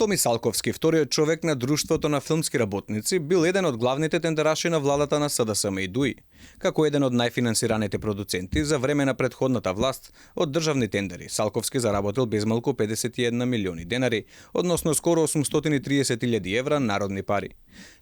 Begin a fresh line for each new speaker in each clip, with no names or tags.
Томи Салковски, вториот човек на Друштвото на филмски работници, бил еден од главните тендераши на владата на СДСМ и ДУИ, како еден од најфинансираните продуценти за време на претходната власт од државни тендери. Салковски заработил безмалку 51 милиони денари, односно скоро 830.000 евра народни пари.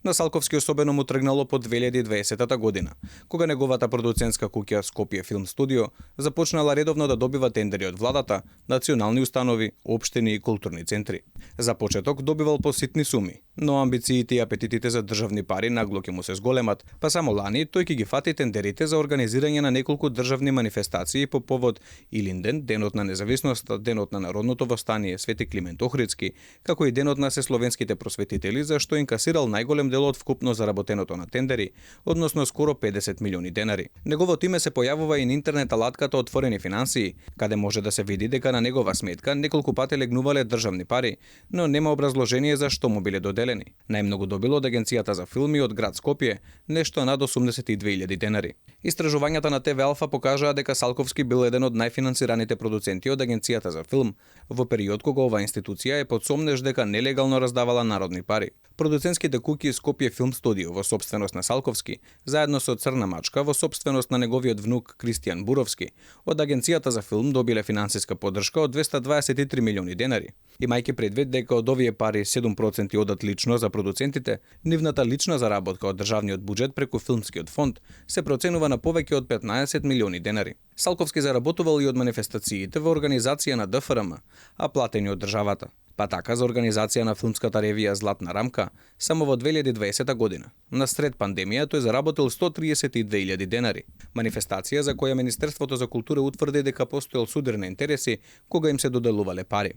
На Салковски особено му тргнало по 2020 година, кога неговата продуцентска куќа Скопје Филм Студио започнала редовно да добива тендери од владата, национални установи, општини и културни центри. За почеток добивал по ситни суми, но амбициите и апетитите за државни пари нагло ќе му се зголемат, па само лани тој ќе ги фати тендерите за организирање на неколку државни манифестации по повод Илинден, Денот на независноста, Денот на народното востание, Свети Климент Охридски, како и Денот на сесловенските просветители, за што инкасирал најголем дел од вкупно заработеното на тендери, односно скоро 50 милиони денари. Неговото име се појавува и на интернет алатката Отворени финансии, каде може да се види дека на негова сметка неколку пати легнувале државни пари, но нема образложение за што му биле доделени. Најмногу добило од Агенцијата за филми од град Скопје, нешто над 82.000 денари. Истражувањата на ТВ Алфа покажаа дека Салковски бил еден од најфинансираните продуценти од Агенцијата за филм, во период кога оваа институција е под сомнеж дека нелегално раздавала народни пари. Продуцентските куќи Скопје Филм Студио во сопственост на Салковски, заедно со Црна мачка во сопственост на неговиот внук Кристијан Буровски, од Агенцијата за филм добиле финансиска поддршка од 223 милиони денари. Имајќи предвид дека од овие пари 7% одат лично за продуцентите, нивната лична заработка од државниот буџет преку филмскиот фонд се проценува на повеќе од 15 милиони денари. Салковски заработувал и од манифестациите во организација на ДФРМ, а платени од државата. Па така за организација на филмската ревија Златна рамка, само во 2020 година. Насред пандемија тој заработил 132.000 денари. Манифестација за која Министерството за култура утврди дека постоел судир на интереси кога им се доделувале пари.